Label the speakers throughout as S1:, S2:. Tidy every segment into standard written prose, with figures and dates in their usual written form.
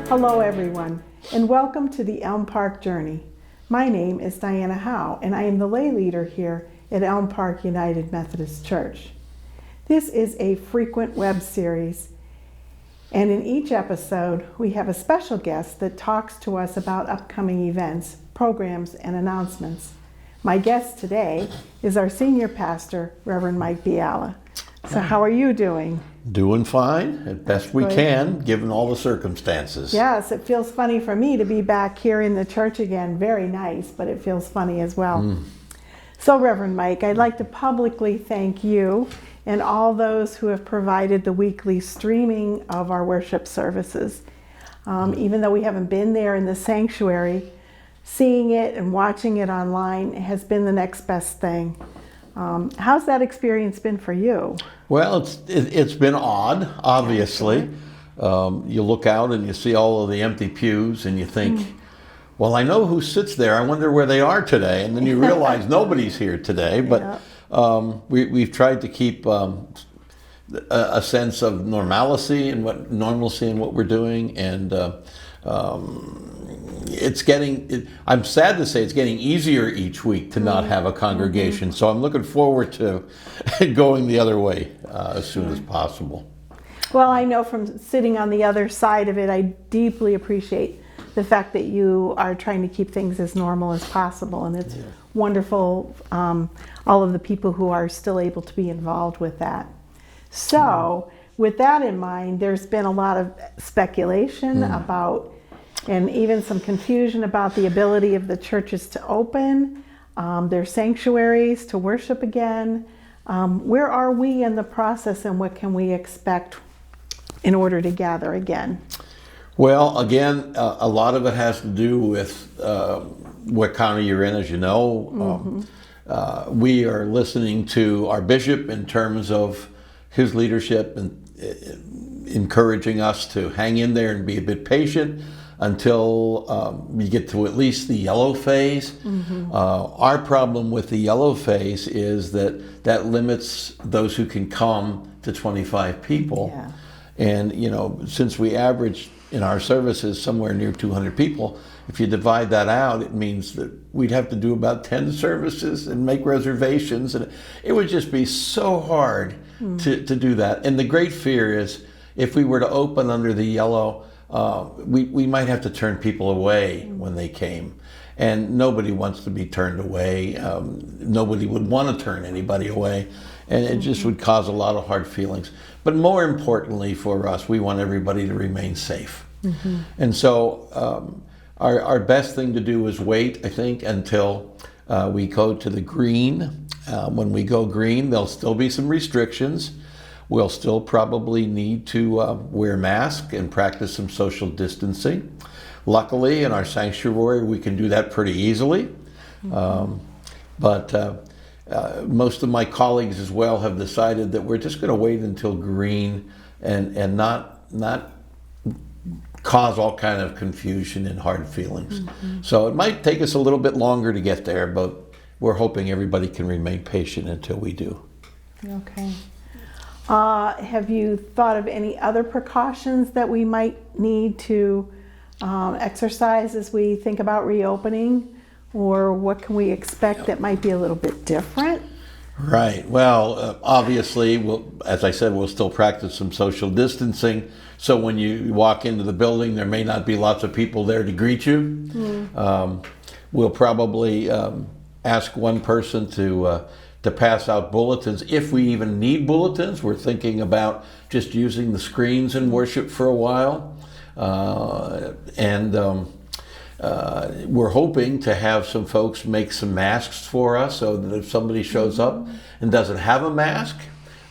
S1: Hello everyone, and welcome to the Elm Park Journey. My name is Diana Howe, and I am the lay leader here at Elm Park United Methodist Church. This is a frequent web series, and in each episode we have a special guest that talks to us about upcoming events, programs, and announcements. My guest today is our senior pastor, Reverend Mike Biala. So how are you doing?
S2: Doing fine, as best we can, given all the circumstances.
S1: Yes, it feels funny for me to be back here in the church again. Very nice, but it feels funny as well. So, Reverend Mike, I'd like to publicly thank you and all those who have provided the weekly streaming of our worship services. Even though we haven't been there in the sanctuary, seeing it and watching it online has been the next best thing. How's that experience been for you?
S2: Well, it's been odd, obviously. You look out and you see all of the empty pews and you think, well, I know who sits there. I wonder where they are today. And then you realize nobody's here today. But we've tried to keep a sense of normalcy and normalcy in what we're doing. And I'm sad to say it's getting easier each week to not have a congregation. So I'm looking forward to going the other way as soon as possible.
S1: Well, I know from sitting on the other side of it, I deeply appreciate the fact that you are trying to keep things as normal as possible. And it's wonderful, all of the people who are still able to be involved with that. So with that in mind, there's been a lot of speculation about and even some confusion about the ability of the churches to open their sanctuaries to worship again. Where are we in the process, and what can we expect in order to gather again?
S2: Well, again, a lot of it has to do with what county you're in, as you know. We are listening to our bishop in terms of his leadership and encouraging us to hang in there and be a bit patient until we get to at least the yellow phase. Our problem with the yellow phase is that limits those who can come to 25 people. And since we average in our services somewhere near 200 people, if you divide that out, it means that we'd have to do about 10 services and make reservations, and it would just be so hard to do that. And the great fear is if we were to open under the yellow, we might have to turn people away when they came, and nobody wants to be turned away. Nobody would want to turn anybody away, and it just would cause a lot of hard feelings. But more importantly for us, we want everybody to remain safe. And so our best thing to do is wait, I think, until we go to the green. When we go green, there'll still be some restrictions. We'll still probably need to wear masks and practice some social distancing. Luckily, in our sanctuary, we can do that pretty easily. But most of my colleagues as well have decided that we're just going to wait until green and not cause all kind of confusion and hard feelings. So it might take us a little bit longer to get there, but we're hoping everybody can remain patient until we do.
S1: Okay. Have you thought of any other precautions that we might need to exercise as we think about reopening? Or what can we expect that might be a little bit different?
S2: Right. Well, obviously, as I said, we'll still practice some social distancing. So when you walk into the building, there may not be lots of people there to greet you. We'll probably ask one person to pass out bulletins, if we even need bulletins. We're thinking about just using the screens in worship for a while. We're hoping to have some folks make some masks for us, so that if somebody shows up and doesn't have a mask,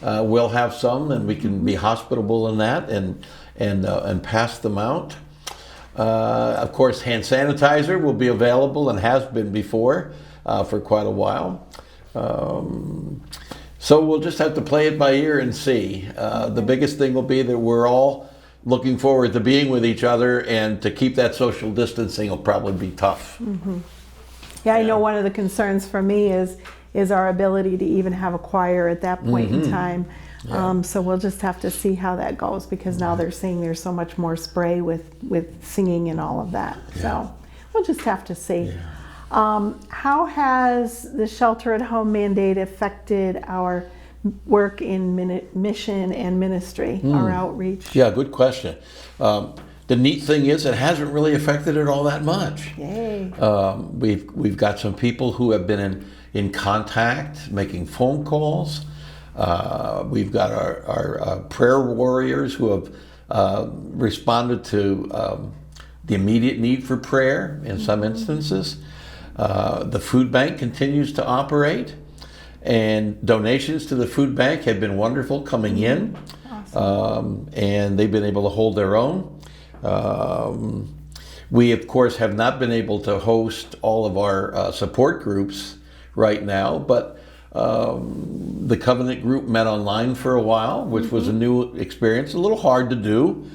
S2: we'll have some, and we can be hospitable in that and pass them out. Of course, hand sanitizer will be available and has been before for quite a while. So we'll just have to play it by ear and see. The biggest thing will be that we're all looking forward to being with each other, and to keep that social distancing will probably be tough.
S1: Yeah, I know one of the concerns for me is our ability to even have a choir at that point in time.
S2: Yeah.
S1: So we'll just have to see how that goes, because now they're saying there's so much more spray with singing and all of that.
S2: Yeah.
S1: So we'll just have to see.
S2: Yeah.
S1: How has the shelter-at-home mandate affected our work in mission and ministry, our outreach?
S2: Yeah, good question. The neat thing is it hasn't really affected it all that much.
S1: Yay.
S2: We've got some people who have been in contact, making phone calls. We've got our prayer warriors who have responded to the immediate need for prayer in some instances. The food bank continues to operate, and donations to the food bank have been wonderful coming in.
S1: Awesome.
S2: And they've been able to hold their own. We, of course, have not been able to host all of our support groups right now, but the Covenant group met online for a while, which was a new experience, a little hard to do.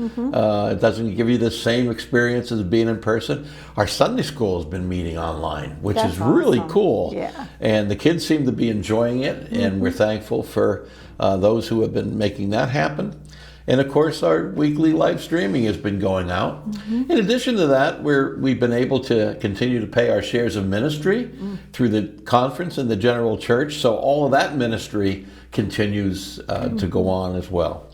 S2: It doesn't give you the same experience as being in person. Our Sunday school has been meeting online, which
S1: That's
S2: is really
S1: awesome.
S2: cool.
S1: Yeah.
S2: And the kids seem to be enjoying it, and we're thankful for those who have been making that happen. And of course, our weekly live streaming has been going out. In addition to that, we've been able to continue to pay our shares of ministry through the conference and the general church. So all of that ministry continues to go on as well.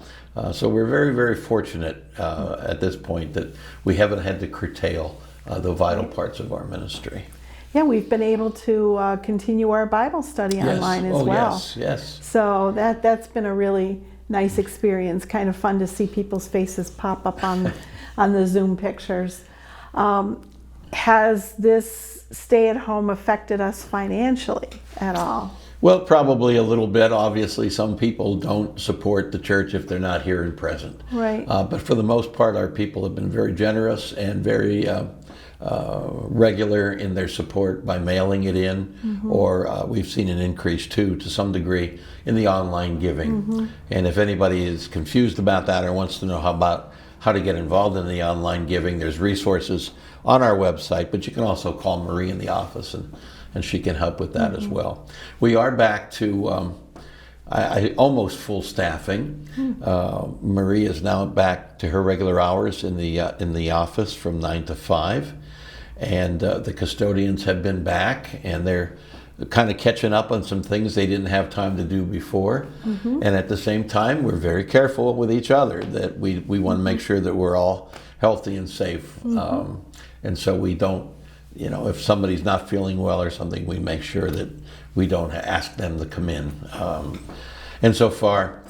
S2: So we're very, very fortunate at this point that we haven't had to curtail the vital parts of our ministry.
S1: Yeah, we've been able to continue our Bible study online as well.
S2: Yes.
S1: So that's been a really nice experience. Kind of fun to see people's faces pop up on the Zoom pictures. Has this stay-at-home affected us financially at all?
S2: Well, probably a little bit. Obviously, some people don't support the church if they're not here and present.
S1: Right.
S2: But for the most part, our people have been very generous and very regular in their support by mailing it in, or we've seen an increase too, to some degree, in the online giving. And if anybody is confused about that or wants to know how to get involved in the online giving, there's resources on our website, but you can also call Marie in the office and she can help with that as well. We are back to almost full staffing. Marie is now back to her regular hours in the office from 9 to 5. And the custodians have been back, and they're kind of catching up on some things they didn't have time to do before. And at the same time, we're very careful with each other that we want to make sure that we're all healthy and safe. And so we don't, if somebody's not feeling well or something, we make sure that we don't ask them to come in. And so far,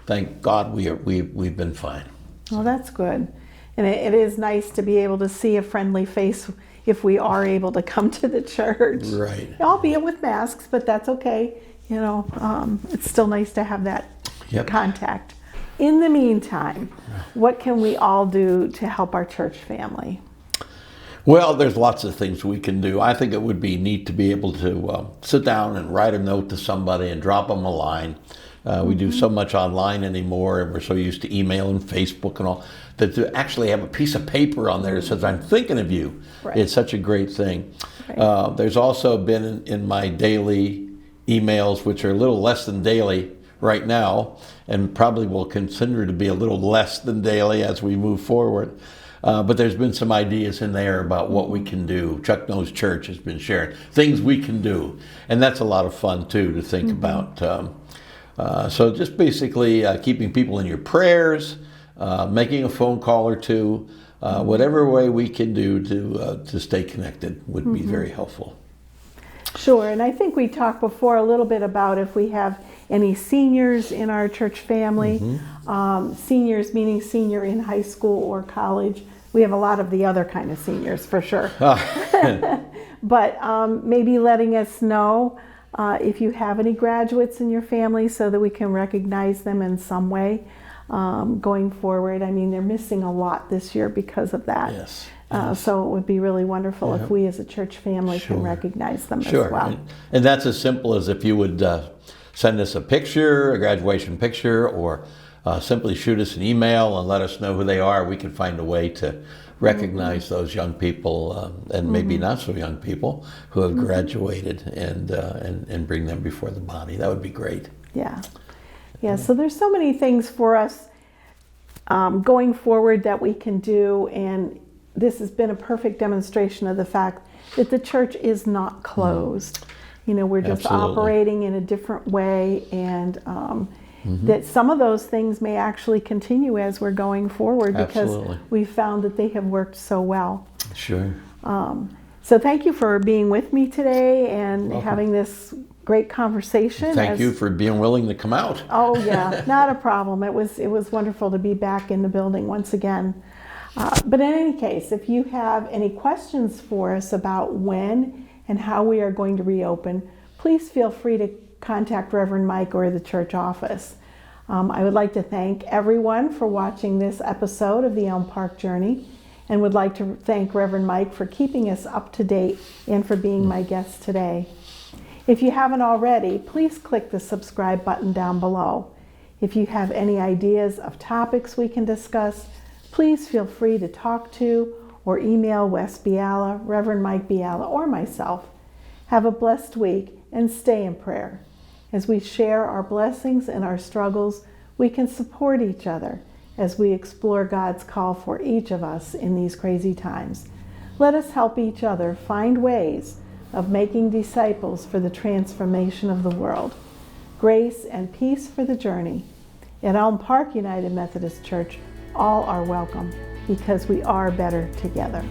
S2: thank God, we've been fine.
S1: Well, that's good. And it is nice to be able to see a friendly face if we are able to come to the church.
S2: Right.
S1: Albeit with masks, but that's okay. It's still nice to have that contact. In the meantime, what can we all do to help our church family?
S2: Well, there's lots of things we can do. I think it would be neat to be able to sit down and write a note to somebody and drop them a line. We do so much online anymore, and we're so used to email and Facebook and all, that to actually have a piece of paper on there that says, I'm thinking of you.
S1: Right.
S2: It's such a great thing.
S1: Right.
S2: There's also been in my daily emails, which are a little less than daily right now, and probably will consider to be a little less than daily as we move forward. But there's been some ideas in there about what we can do. Chuck Knows Church has been sharing things we can do. And that's a lot of fun, too, to think about. So just basically keeping people in your prayers, making a phone call or two, whatever way we can do to stay connected would be very helpful.
S1: Sure, and I think we talked before a little bit about if we have any seniors in our church family, seniors meaning senior in high school or college. We have a lot of the other kind of seniors for sure. But maybe letting us know if you have any graduates in your family so that we can recognize them in some way going forward. I mean, they're missing a lot this year because of that.
S2: Yes.
S1: So it would be really wonderful if we as a church family can recognize them as well.
S2: And that's as simple as if you would send us a picture, a graduation picture, or simply shoot us an email and let us know who they are. We can find a way to recognize those young people and maybe not so young people who have graduated and bring them before the body. That would be great.
S1: Yeah. Yeah, so there's so many things for us going forward that we can do, and this has been a perfect demonstration of the fact that the church is not closed. You know, we're just
S2: Absolutely.
S1: operating in a different way, and that some of those things may actually continue as we're going forward because
S2: Absolutely.
S1: we found that they have worked so well.
S2: Sure.
S1: So thank you for being with me today and having this great conversation.
S2: Thank you for being willing to come out.
S1: Oh yeah, not a problem. It was wonderful to be back in the building once again. But in any case, if you have any questions for us about when and how we are going to reopen, please feel free to contact Reverend Mike or the church office. I would like to thank everyone for watching this episode of the Elm Park Journey, and would like to thank Reverend Mike for keeping us up to date and for being my guest today. If you haven't already, please click the subscribe button down below. If you have any ideas of topics we can discuss, please feel free to talk to or email Wes Biala, Reverend Mike Biala, or myself. Have a blessed week and stay in prayer. As we share our blessings and our struggles, we can support each other as we explore God's call for each of us in these crazy times. Let us help each other find ways of making disciples for the transformation of the world. Grace and peace for the journey. At Elm Park United Methodist Church, all are welcome because we are better together.